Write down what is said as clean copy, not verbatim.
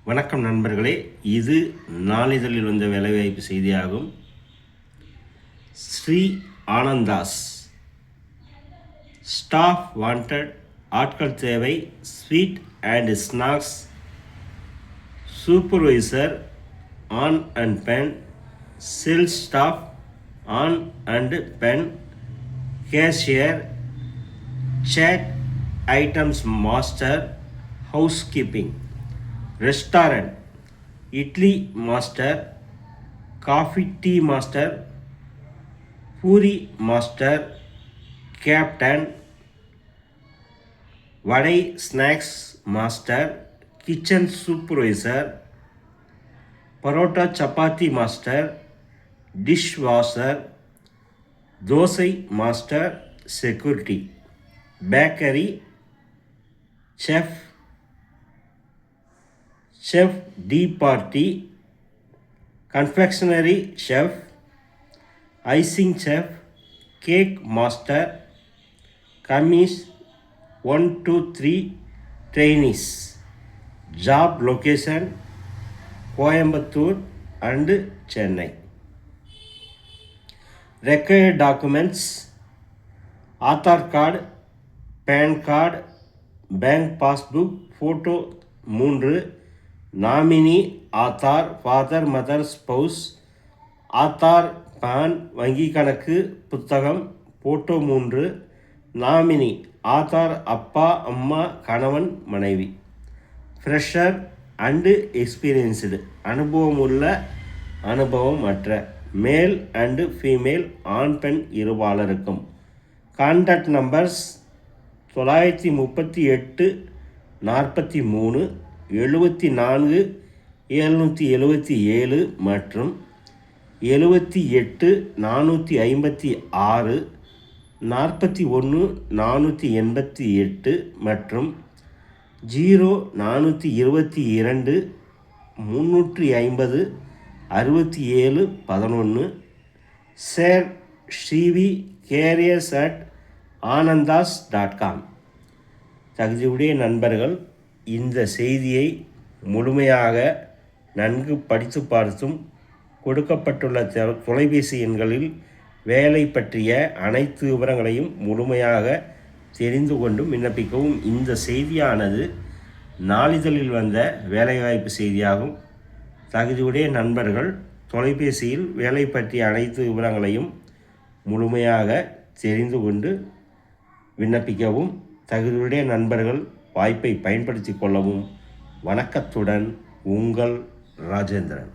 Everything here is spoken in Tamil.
வணக்கம் நண்பர்களே, இது நாளிதழில் வந்த வேலைவாய்ப்பு செய்தியாகும். ஸ்ரீ ஆனந்தாஸ் ஸ்டாஃப் வாண்டட், ஆட்கள் தேவை, ஸ்வீட் அண்ட் ஸ்நாக்ஸ் சூப்பர்வைசர் ஆன் அண்ட் பென், சேல்ஸ் ஸ்டாஃப் ஆன் அண்ட் பென், cashier, chat items master, housekeeping, restaurant, idli master, coffee tea master, puri master, captain, vada snacks master, kitchen supervisor, parotta chapati master, dish washer, dosa master, security, bakery chef, chef de partie, confectionery chef, icing chef, cake master, commis 1 to 3 trainees. Job location Coimbatore and Chennai. Required documents: Aadhaar card, PAN card, bank passbook photo 3, nominee Aadhaar, father mother spouse, Aadhaar PAN, வங்கி கணக்கு புத்தகம் ஃபோட்டோ 3, நாமினி ஆதார் அப்பா அம்மா கணவன் மனைவி. ஃப்ரெஷர் அண்டு எக்ஸ்பீரியன்ஸ்டு, அனுபவமுள்ள அனுபவம் அற்ற, மேல் அண்டு ஃபீமேல், ஆண் பெண் இருபாலருக்கும். கான்டாக்ட் நம்பர்ஸ் 938 43 74 777 மற்றும் 78 456 41 488 மற்றும் 0422 350 67 11. சேர் ஸ்ரீவி careers@anandas.com. தகுதியுடைய நண்பர்கள் இந்த செய்தியை முழுமையாக நன்கு படித்து பார்த்தும் கொடுக்கப்பட்டுள்ள தொலைபேசி எண்களில் வேலை பற்றிய அனைத்து விவரங்களையும் முழுமையாக தெரிந்து கொண்டும் விண்ணப்பிக்கவும். இந்த செய்தியானது நாளிதழில் வந்த வேலைவாய்ப்பு செய்தியாகும். தகுதியுடைய நண்பர்கள் தொலைபேசியில் வேலை பற்றிய அனைத்து விவரங்களையும் முழுமையாக தெரிந்து கொண்டு விண்ணப்பிக்கவும். தகுதியுடைய நண்பர்கள் வாய்ப்பை பயன்படுத்தி கொள்ளவும். வணக்கத்துடன் உங்கள் ராஜேந்திரன்.